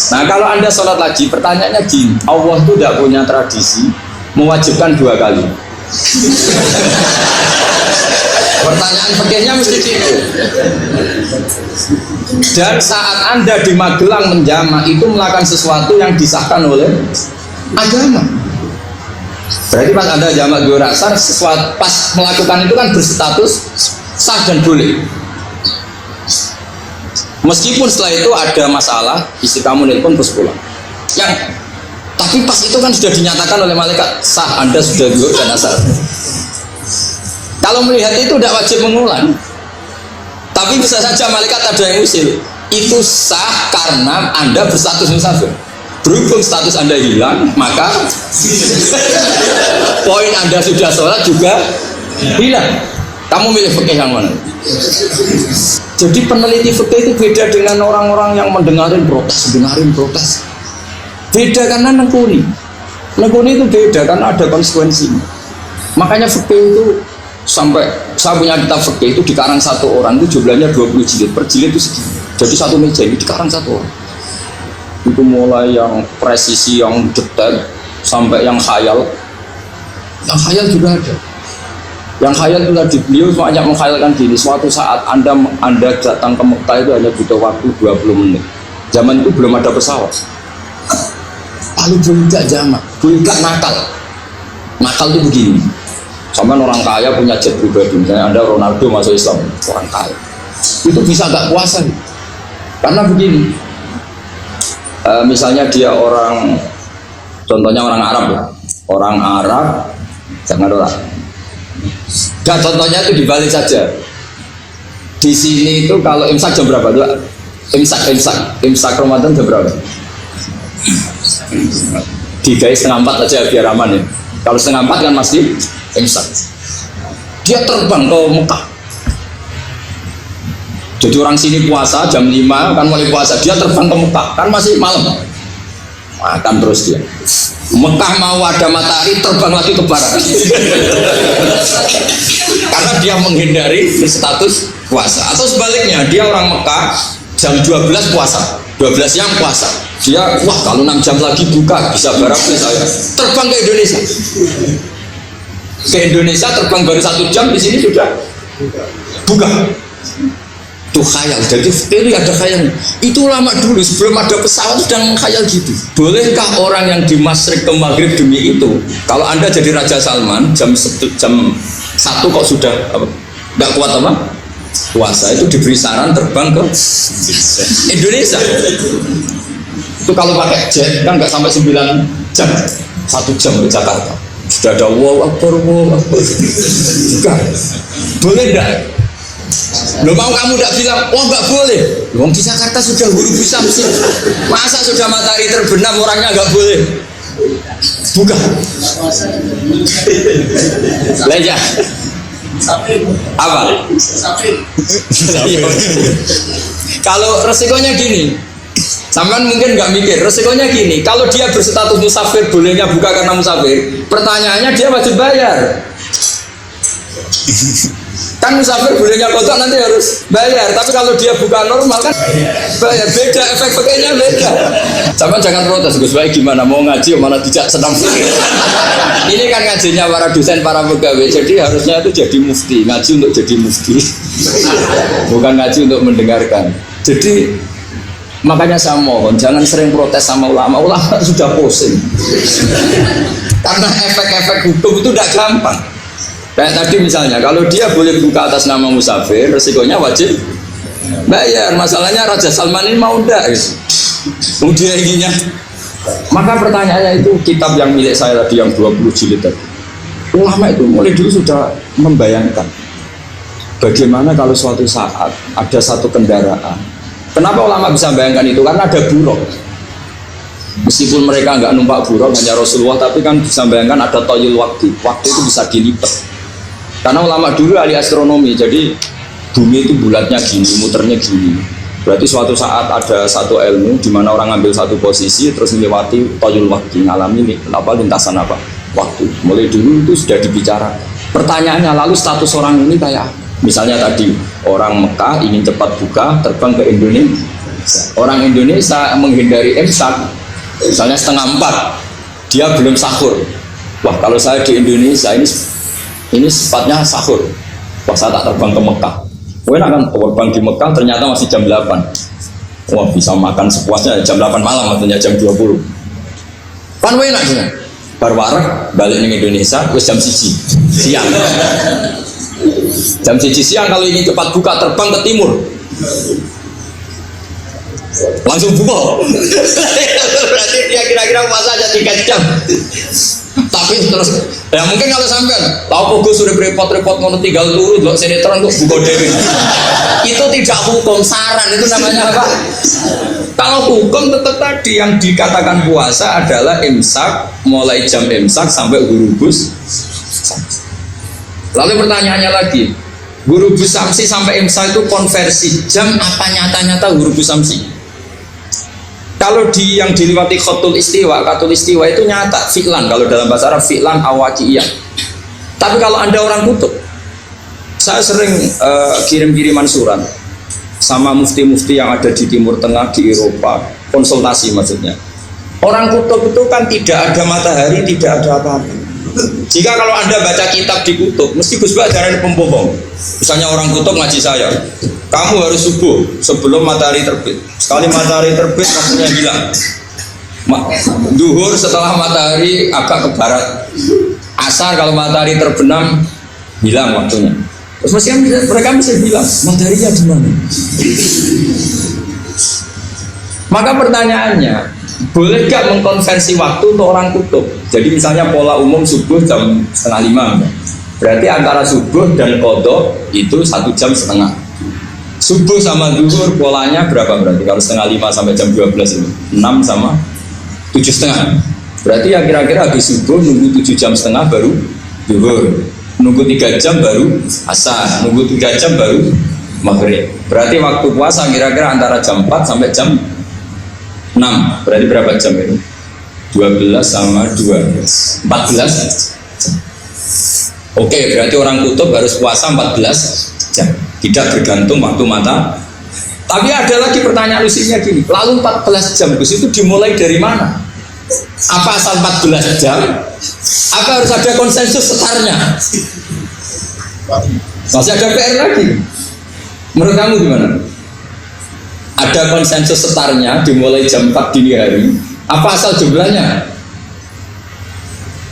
Nah kalau Anda sholat lagi, pertanyaannya gini, Allah itu tidak punya tradisi mewajibkan 2 kali. Pertanyaan fikihnya mesti gitu. Dan saat Anda di Magelang menjamak itu melakukan sesuatu yang disahkan oleh agama. Berarti pas Anda jamak duhur asar, sesuatu pas melakukan itu kan berstatus sah dan boleh. Meskipun setelah itu ada masalah, istri kamu nelpon terus pulang. Tapi pas itu kan sudah dinyatakan oleh malaikat sah, Anda sudah duhur dan asar. Kalau melihat itu tidak wajib mengulang, tapi bisa saja malaikat ada yang usil. Itu sah karena Anda berstatus musafir. Berhubung status Anda hilang, maka poin Anda sudah sholat juga hilang. Kamu milih fikih yang mana? Jadi peneliti fikih itu beda dengan orang-orang yang dengarin protes. Beda karena nekuni itu beda karena ada konsekuensinya. Makanya fikih itu sampai saya punya kitab fikih itu dikarang 1 orang itu jumlahnya 20 jilid, per jilid itu segini. Jadi 1 meja ini dikarang 1 orang. Itu mulai yang presisi, yang detail, sampai yang khayal. Yang khayal juga ada. Yang khayal itu tadi beliau banyak menghayalkan gini. Suatu saat Anda datang ke Mekah itu hanya butuh waktu 20 menit. Zaman itu belum ada pesawat. Lalu budak jamak, budak nakal. Nakal itu begini. Sama orang kaya punya jet pribadi, misalnya Anda Ronaldo masuk Islam, orang kaya itu bisa gak puasa karena begini, misalnya dia contohnya orang Arab jangan contohnya itu dibalik saja, Di sini itu kalau imsak jam berapa tuh? Imsak Ramadan jam berapa? 3:30 aja biar aman ya. Kalau 3:30 kan masih imsak. Dia terbang ke Mekah. Jadi orang sini puasa jam 5 kan mulai puasa, dia terbang ke Mekah kan masih malam. Makan terus dia. Mekah mau ada matahari terbang lagi ke barat. Karena dia menghindari status puasa. Atau sebaliknya, dia orang Mekah jam 12 puasa, 12 siang puasa. Dia wah kalau 6 jam lagi buka bisa barat saya. Terbang ke Indonesia. Ke Indonesia terbang baru 1 jam, di sini sudah buka. Itu khayal, jadi itu ada khayal. Itu lama dulu sebelum ada pesawat sudah mengkhayal gitu. Bolehkah orang yang di Masyrik ke Maghrib demi itu? Kalau Anda jadi Raja Salman jam 1 kok sudah nggak kuat apa? Puasa, itu diberi saran terbang ke Indonesia. Itu kalau pakai jet kan nggak sampai 9 jam, 1 jam ke Jakarta. Sudah ada wow akbar. Boleh enggak? Lo mau kamu tidak bilang, oh nggak boleh. Wong di Jakarta sudah Ghurubu Syamsi. Masa sudah matahari terbenam orangnya nggak boleh? Bukan. Leja. Apa? Kalau resikonya gini, sampean mungkin nggak mikir. Resikonya gini, kalau dia berstatus musafir, bolehnya buka karena musafir. Pertanyaannya dia wajib bayar. Kan musafir bolehnya kodok nanti harus bayar, tapi kalau dia buka normal kan bayar. Beda, efek-efeknya beda. Sama jangan protes, Gus Baik gimana mau ngaji mana tidak senang. Ini kan ngajinya para dosen, para pegawai, jadi harusnya itu jadi mufti, ngaji untuk jadi mufti, bukan ngaji untuk mendengarkan. Jadi makanya saya mohon jangan sering protes sama ulama sudah pusing. Karena efek-efek hukum itu tidak gampang. Kayak tadi misalnya, kalau dia boleh buka atas nama musafir, resikonya wajib bayar. Masalahnya Raja Salman ini mau enggak gitu. Dia inginnya. Maka pertanyaannya itu kitab yang milik saya tadi yang 20 jilid tadi. Ulama itu mulai dulu sudah membayangkan bagaimana kalau suatu saat ada satu kendaraan. Kenapa ulama bisa membayangkan itu? Karena ada buruk. Meskipun mereka nggak numpak buruk, hanya Rasulullah, tapi kan bisa membayangkan ada toyul waktu. Waktu itu bisa dilipat. Karena ulama dulu ahli astronomi, jadi bumi itu bulatnya gini, muternya gini. Berarti suatu saat ada satu ilmu di mana orang ambil satu posisi terus melewati toyul waktu, ngalami lintasan waktu. Mulai dulu itu sudah dibicara. Pertanyaannya lalu status orang ini kayak misalnya tadi orang Mekah ingin cepat buka terbang ke Indonesia. Orang Indonesia menghindari imsak, misalnya 3:30 dia belum sahur. Wah kalau saya di Indonesia ini sifatnya sahur. Wah saya tak terbang ke Mekah. Wah kan terbang di Mekah ternyata masih jam 8. Wah bisa makan sepuasnya jam 8 malam artinya jam 20. Kan enak juga. Barwarek balik ke Indonesia wis jam 1 siang. Jam 1 siang kalau ingin cepat buka terbang ke timur. Langsung buka. Berarti dia kira-kira puasa aja 3 jam. Tapi terus ya mungkin kalau sampean tahu kok sudah repot-repot ngono tinggal turu ndelok sinetron kok buka dhewe. Itu tidak hukum, saran itu namanya apa? Kalau hukum tetap tadi yang dikatakan puasa adalah imsak, mulai jam imsak sampai Ghurubus. Lalu pertanyaannya lagi, Ghurubus Syamsi sampai imsak itu konversi jam apa nyata-nyata Ghurubus Syamsi? Kalau yang diliwati khatul istiwa itu nyata fi'lan, kalau dalam bahasa Arab fi'lan awaqiyah. Tapi kalau Anda orang kutub, saya sering kirim-kiriman surat sama mufti-mufti yang ada di Timur Tengah, di Eropa, konsultasi maksudnya. Orang kutub itu kan tidak ada matahari, tidak ada apa-apa. Jika kalau Anda baca kitab di kutub, mesti Gus Bak ajaran pembohong. Misalnya orang kutub ngaji saya, kamu harus subuh sebelum matahari terbit. Sekali matahari terbit, waktunya hilang. Duhur setelah matahari agak ke barat. Asar kalau matahari terbenam, hilang waktunya. Terus mereka mesti bilang, mataharinya di mana? Maka pertanyaannya, boleh gak mengkonversi waktu untuk orang kutub? Jadi misalnya pola umum subuh jam 4:30, berarti antara subuh dan qadha itu 1,5 jam. Subuh sama zuhur polanya berapa berarti? Kalau setengah 5 sampai jam 12 ini 6 sama 7:30. Berarti ya kira-kira habis subuh nunggu 7 jam setengah baru zuhur, nunggu 3 jam baru asar, nunggu 3 jam baru maghrib. Berarti waktu puasa kira-kira antara jam 4 sampai jam 6. Berarti berapa jam itu? 12 sama 12 14 jam. Oke, berarti orang kutub harus puasa 14 jam, tidak bergantung waktu mata. Tapi ada lagi pertanyaan lucunya gini, lalu 14 jam itu dimulai dari mana? Apa asal 14 jam? Apa harus ada konsensus setarnya? Masih ada PR lagi. Menurut kamu gimana? Ada konsensus setarnya dimulai jam 4 dini hari. Apa asal jumlahnya?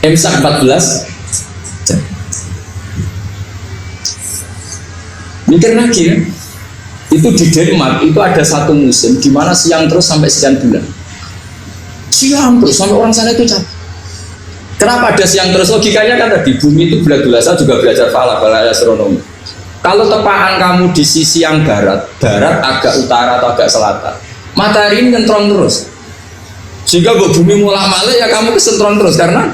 Imsak 14 jam. Mikir lagi ya. Itu di Denmark itu ada satu musim di mana siang terus sampai sekian bulan. Siang terus sampai orang sana itu capek. Kenapa ada siang terus? Logikanya kan tadi bumi itu bulat-bulat. Saya juga belajar falak astronomi. Kalau tepaan kamu di sisi yang barat agak utara atau agak selatan, matahari ini nyentrong terus. Sehingga bumi mulak malik ya kamu kesentrong terus karena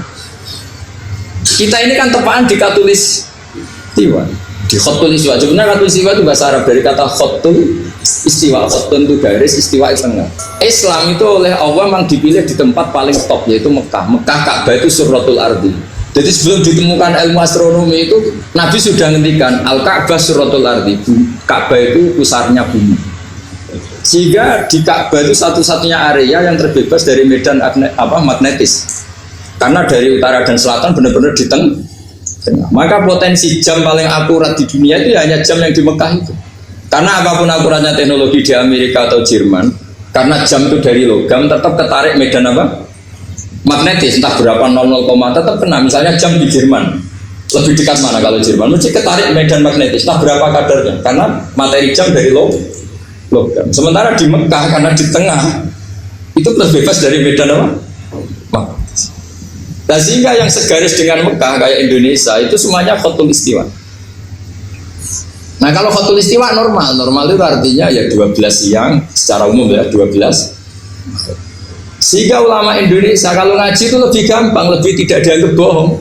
kita ini kan tepaan di Khatulistiwa. Di khotul istiwa, sebenarnya khotul istiwa itu bahasa Arab dari kata khotul istiwa. Khotul itu garis, istiwa itu tengah. Islam itu oleh Allah memang dipilih di tempat paling top, yaitu Mekah. Mekah Ka'bah itu suratul ardi. Jadi sebelum ditemukan ilmu astronomi itu Nabi sudah ngendikan Al-Ka'bah suratul ardi. Ka'bah itu pusarnya bumi. Sehingga di Ka'bah itu satu-satunya area yang terbebas dari medan magnetis. Karena dari utara dan selatan benar-benar di tengah. Maka potensi jam paling akurat di dunia itu hanya jam yang di Mekah itu. Karena apapun akuratnya teknologi di Amerika atau Jerman, karena jam itu dari logam tetap ketarik medan apa? Magnetis, entah berapa 00, tetap kena. Misalnya jam di Jerman lebih dekat mana kalau Jerman? Mesti ketarik medan magnetis, entah berapa kadarnya. Karena materi jam dari logam. Sementara di Mekah karena di tengah itu terbebas dari medan apa? Nah, sehingga yang segaris dengan Mekah kayak Indonesia itu semuanya khotul istiwa. Nah kalau khotul istiwa normal itu artinya ya 12 siang secara umum ya 12. Sehingga ulama Indonesia kalau ngaji itu lebih gampang, lebih tidak dianggap bohong.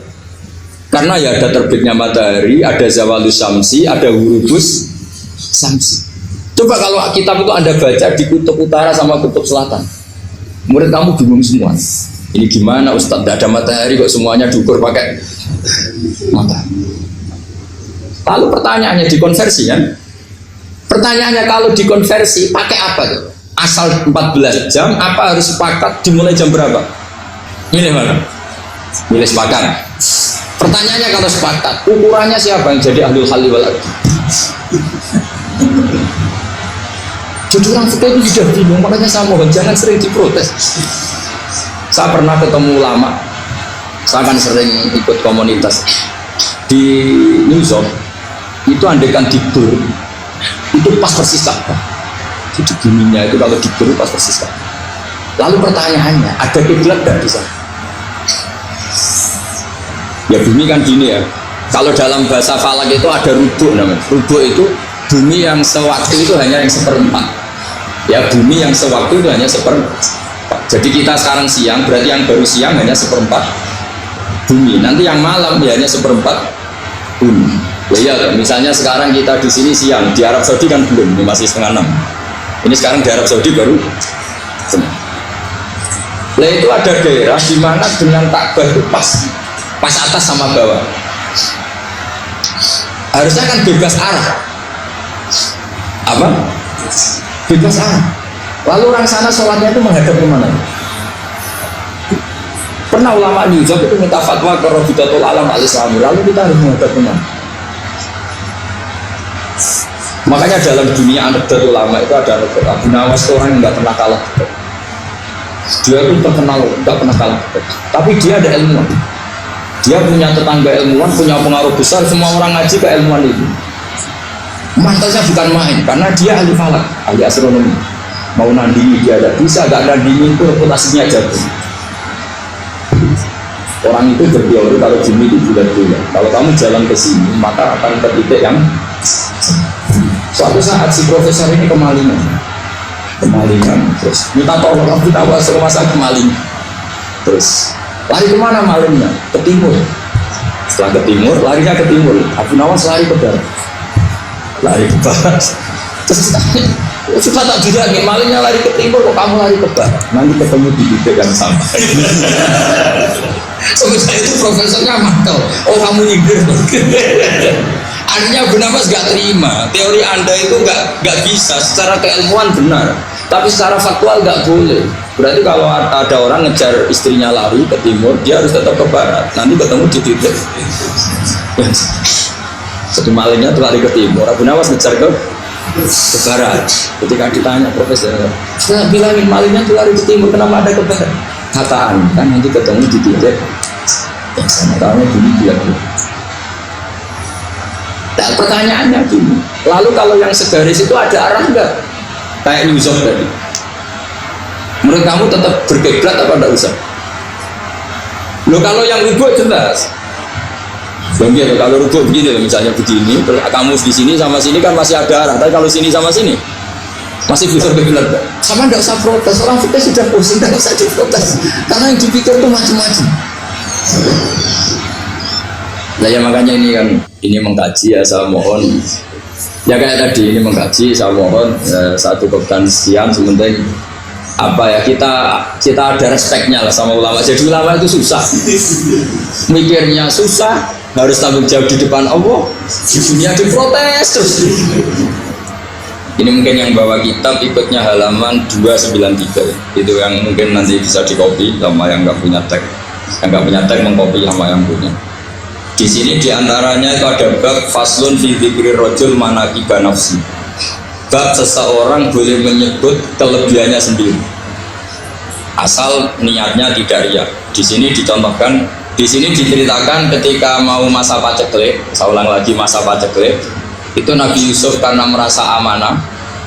Karena ya ada terbitnya matahari, ada zawalus samsi, ada hurubus samsi. Coba kalau kitab itu Anda baca di kutub utara sama kutub selatan, murid kamu bingung semua. Ini gimana Ustadz, tidak ada matahari kok semuanya diukur pakai matahari. Lalu pertanyaannya dikonversi kan? Pertanyaannya kalau dikonversi pakai apa tuh? Asal 14 jam, apa harus sepakat dimulai jam berapa? Milih mana? Milih sepakat. Pertanyaannya kalau sepakat, ukurannya siapa yang jadi ahlul halli wal aqd? Jadi orang fikih itu sudah bingung, makanya saya mohon jangan sering diprotes. Saya pernah ketemu ulama, saya kan sering ikut komunitas di New York. Itu andekan dibur, itu pas persis Ka'bah. Jadi buminya itu kalau dibur pas persis Ka'bah. Lalu pertanyaannya, ada kiblat nggak di sana? Ya bumi kan gini ya. Kalau dalam bahasa falak itu ada rubuk namanya. Rubuk itu bumi yang sewaktu itu hanya yang seperempat. Ya bumi yang sewaktu itu hanya seperempat. Jadi kita sekarang siang, berarti yang baru siang hanya seperempat bumi. Nanti yang malam ya hanya seperempat bumi. Ya iya, misalnya sekarang kita di sini siang, di Arab Saudi kan belum, ini masih 5:30. Ini sekarang di Arab Saudi baru setengah. Nah itu ada daerah di mana dengan Ka'bah itu pas atas sama bawah. Harusnya kan bebas arah. Apa? Bebas arah. Lalu orang sana sholatnya itu menghadap kemana? Pernah ulama New York itu minta fatwa ke Rabitatul Alam al-Islami, lalu kita harus menghadap kemana? Makanya dalam dunia anekdot ulama itu ada anekdot Abu Nawas itu orang yang nggak pernah kalah. Dia itu terkenal nggak pernah kalah, tapi dia ada ilmuwan. Dia punya tetangga ilmuwan, punya pengaruh besar, semua orang ngaji ke ilmuwan itu. Mantasnya bukan main, karena dia ahli falak, ahli astronomi. Mau nandingi dia ada bisa, gak nandingi itu reputasinya jatuh. Orang itu berteori kalau bumi itu bulat-bulat. Kalau kamu jalan ke sini, maka akan ke titik yang Suatu saat si profesor ini kemalingan, terus minta tolong, aku tahu rumah sakit kemalingan. Terus lari kemana malingnya? Ke timur. Setelah ke timur, larinya ke timur. Abu Nawas lari ke barat. Terus sudah tak bilangin, malingnya lari ke timur, kok kamu lari ke barat? Nanti ketemu di titik yang sama. Sebenarnya itu profesornya mantel. Oh, kamu nyindir. Artinya Abu Nawas gak terima. Teori Anda itu gak bisa. Secara keilmuan benar, tapi secara faktual gak boleh. Berarti kalau ada orang ngejar istrinya lari ke timur, dia harus tetap ke barat. Nanti ketemu di titik. Jadi malingnya tuh lari ke timur, Abu Nawas ngejar ke barat. Ketika ditanya profesor, saya bilangin malingnya tuh lari ke timur, kenapa ada ke barat? Kataan kan nanti ketemu di titik yang sama. Kamu gini dia. Nah, pertanyaannya gini. Lalu kalau yang segaris itu ada arah enggak? Kayak Yusuf tadi. Menurut kamu tetap berkiblat apa enggak usah? Loh, kalau yang rubuh jelas. Begitu, kalau rubuh begini misalnya begini, terus kamu di sini sama sini kan masih ada arah, tapi kalau sini sama sini masih bisa berkiblat. Sama enggak usah protes, orang fikih sudah pusing, enggak usah diprotes. Karena yang dipikir itu macam-macam. Nah ya makanya ini mengkaji ya, saya mohon ya kayak tadi ini mengkaji, saya mohon satu kebetulan sekian sementing apa ya kita ada respeknya lah sama ulama. Jadi ulama itu susah, mikirnya susah, harus tanggung jawab di depan Allah, di dunia diprotes terus. Ini mungkin yang bawa kitab ikutnya halaman 293 itu yang mungkin nanti bisa dikopi sama yang nggak punya tag, mengkopi sama yang punya. Di sini diantaranya itu ada bab faslun fi dzikri rajul manaqiba nafsi. Bab seseorang boleh menyebut kelebihannya sendiri, asal niatnya tidak riya. Di sini dicontohkan, di sini diceritakan ketika mau masa paceklik, saya ulang lagi masa paceklik, itu Nabi Yusuf karena merasa amanah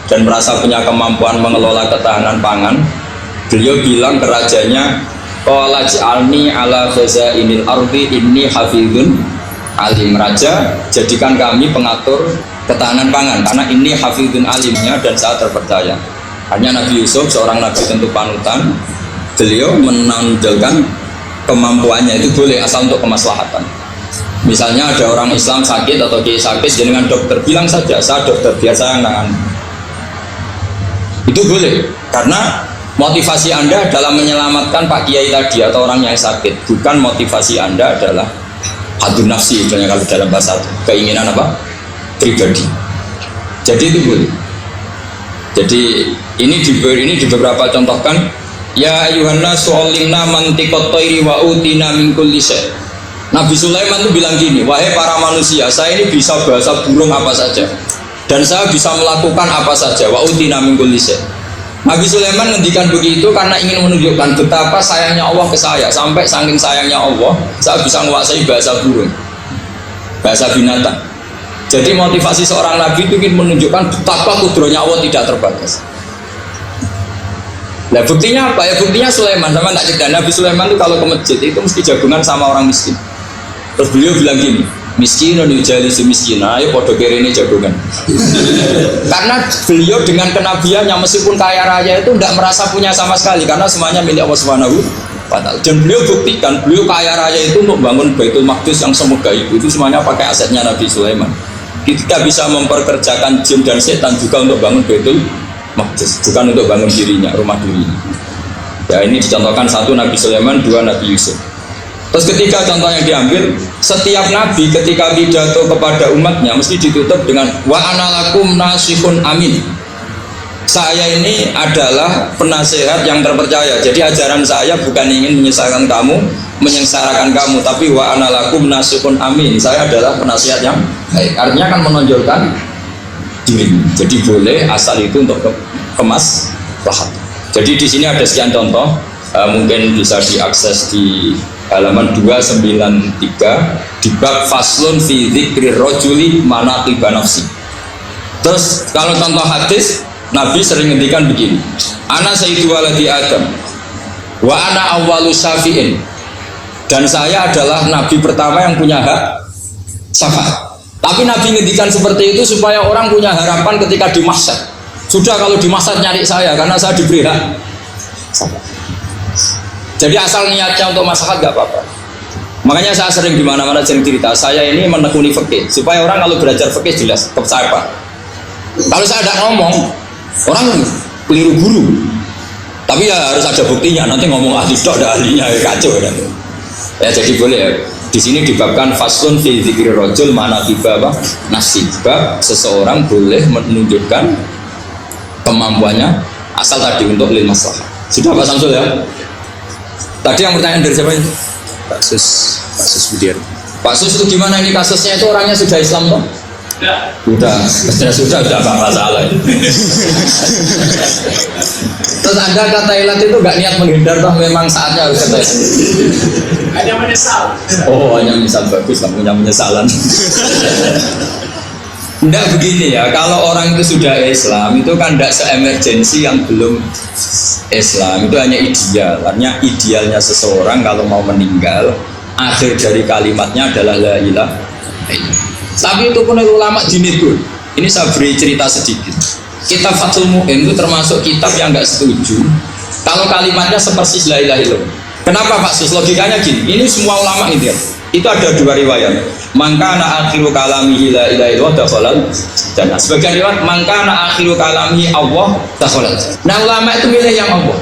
dan merasa punya kemampuan mengelola ketahanan pangan, beliau bilang ke rajanya, qala ja'alni ala khazainil ardi inni hafizun alim. Raja, jadikan kami pengatur ketahanan pangan karena ini hafizun alimnya dan saya terpercaya. Hanya Nabi Yusuf seorang nabi tentu panutan, beliau menonjolkan kemampuannya itu boleh asal untuk kemaslahatan. Misalnya ada orang Islam sakit atau kiai sakit, dengan dokter bilang saja saya dokter biasa yang nangani. Itu boleh karena motivasi Anda dalam menyelamatkan Pak Kiai tadi atau orang yang sakit, bukan motivasi Anda adalah hadun nafsi, misalnya kalau dalam bahasa keinginan apa? Pribadi. Jadi itu boleh. Jadi ini di beberapa contohkan, ya ayuhanna su'alimna mantiqat thairi wa utina min kulli syai'. Nabi Sulaiman itu bilang gini, wahai para manusia, saya ini bisa bahasa burung apa saja dan saya bisa melakukan apa saja, wa utina min kulli syai'. Nabi Sulaiman ngendikan begitu karena ingin menunjukkan betapa sayangnya Allah ke saya. Sampai saking sayangnya Allah, saya bisa menguasai bahasa burung, bahasa binatang. Jadi motivasi seorang nabi itu ingin menunjukkan betapa kudrohnya Allah tidak terbatas. Nah buktinya apa ya? Buktinya Sulaiman, sama tak cerita, Nabi Sulaiman itu kalau ke masjid itu mesti jagungan sama orang miskin. Terus beliau bilang gini, miskin dan jalisu miskin, ayo podo kiri ini jagungan. Karena beliau dengan kenabiannya meskipun kaya raya itu tidak merasa punya sama sekali karena semuanya milik Allah Subhanahu wa Ta'ala. Dan beliau buktikan beliau kaya raya itu untuk bangun Baitul Maqdis yang semegah itu semuanya pakai asetnya Nabi Sulaiman. Kita bisa memperkerjakan jin dan setan juga untuk bangun Baitul Maqdis, bukan untuk bangun dirinya, rumah dirinya. Ya ini dicontohkan satu Nabi Sulaiman, dua Nabi Yusuf. Terus ketiga contoh yang diambil, setiap nabi ketika pidato kepada umatnya mesti ditutup dengan wa analakum nasihun amin. Saya ini adalah penasehat yang terpercaya. Jadi ajaran saya bukan ingin menyesatkan kamu, menyengsarakan kamu, tapi wa analakum nasihun amin. Saya adalah penasehat yang baik. Artinya kan menonjolkan diri. Jadi boleh asal itu untuk kemas lahat. Jadi di sini ada sekian contoh, mungkin bisa diakses di halaman 293 di bab faslun fi dzikri rajuli manaqiba nafsi. Terus kalau contoh hadis, Nabi sering ngendikan begini, ana sayyidu waladi Adam wa ana awwalu syafi'in, dan saya adalah nabi pertama yang punya hak syafaat. Tapi Nabi ngendikan seperti itu supaya orang punya harapan ketika di mahsyar. Sudah kalau di mahsyar nyari saya karena saya diberi hak. Jadi asal niatnya untuk maslahat gak apa-apa. Makanya saya sering di mana-mana sering cerita, saya ini menekuni fikih supaya orang kalau belajar fikih jelas ke saya Pak. Kalau saya tidak ngomong, orang keliru guru. Tapi ya harus ada buktinya. Nanti ngomong ahli dok, ada ahlinya kacau kan. Ya jadi boleh ya. Di sini dibabkan faslun fi dzikri rajul manaqibah nasibah, seseorang boleh menunjukkan kemampuannya asal tadi untuk lil maslahah. Sudah Pak Samsul ya? Tadi yang pertanyaan dari siapa ini? Pak Sus Budiar. Pak Sus itu gimana ini kasusnya, itu orangnya sudah Islam toh? Sudah Pak masalah. Terus Anda ke Thailand itu nggak niat menghindar toh, memang saatnya harus ke Thailand. Hanya menyesal. Oh, hanya menyesal, bagus, kamu punya penyesalan. Enggak begini ya, kalau orang itu sudah Islam itu kan tidak se-emergensi yang belum Islam, itu hanya ideal. Artinya idealnya seseorang kalau mau meninggal, akhir dari kalimatnya adalah la ilaha illallah. Tapi itu pun ulama dinegur. Ini saya beri cerita sedikit. Kitab Fathul Mu'in itu termasuk kitab yang nggak setuju kalau kalimatnya sepersis la ilaha illallah. Kenapa Pak Sus? Logikanya gini, ini semua ulama ini ya. Itu ada dua riwayat. Mangkana akhiru kalamihi la ilaha illallah dakhalal jannah. Sebagian riwayat mangkana akhiru kalamihi Allah dakhalal. Nah ulama itu milih yang Allah.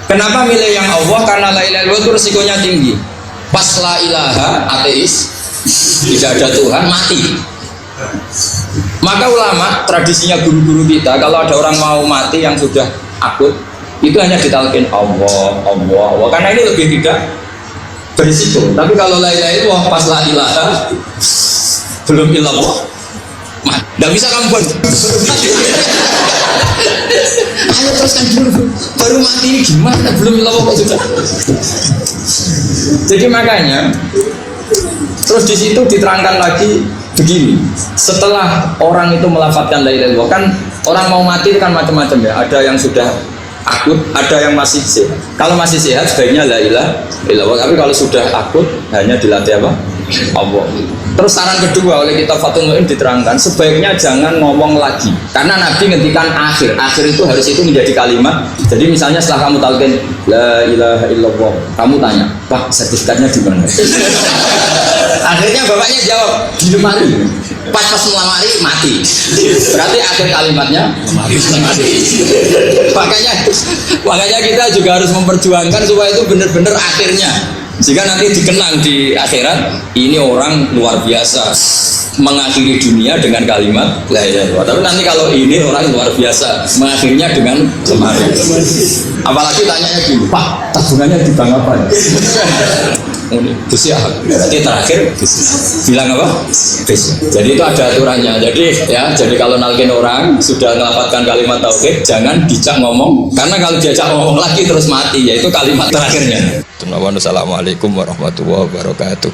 Kenapa milih yang Allah? Karena la ilaha illallah itu resikonya tinggi. Pas la ilaha ateis, tidak ada Tuhan, mati. Maka ulama, tradisinya guru-guru kita, kalau ada orang mau mati yang sudah akut, itu hanya ditalkin Allah, Allah, Allah. Karena ini lebih tidak berisiko. Tapi kalau la ilaha illallah pas la ilaha belum illallah, tidak bisa kamu buat. Ayo teruskan dulu, baru mati ini gimana? Belum illallah kok sudah. Jadi makanya terus di situ diterangkan lagi begini, setelah orang itu melafadzkan la ilaha illallah, kan orang mau mati itu kan macam-macam ya, ada yang sudah akut, ada yang masih sehat. Kalau masih sehat sebaiknya la ilaha illallah, tapi kalau sudah akut hanya dilatih apa? Allah. Terus saran kedua oleh kitab Fathul Mu'in diterangkan sebaiknya jangan ngomong lagi, karena Nabi ngendikan akhir itu harus itu menjadi kalimat. Jadi misalnya setelah kamu talqin la ilaha illallah, kamu tanya, Pak sertifikatnya di mana? Akhirnya bapaknya jawab di lemari. Pas melamari mati. Berarti akhir kalimatnya mati. Makanya kita juga harus memperjuangkan supaya itu benar-benar akhirnya. Jika nanti dikenang di akhirat, ini orang luar biasa mengakhiri dunia dengan kalimat la ilaha illallah. Tapi nanti kalau ini orang luar biasa mengakhirinya dengan lemari. Apalagi tanyanya gini, Pak tabungannya di bank apa? Besi ahad. Nanti terakhir bilang apa? Besi. Jadi itu ada aturannya. Jadi kalau nalkin orang sudah melafadzkan kalimat tauhid, jangan dijak ngomong, karena kalau diajak ngomong lagi terus mati, yaitu kalimat terakhirnya. Assalamualaikum warahmatullahi wabarakatuh.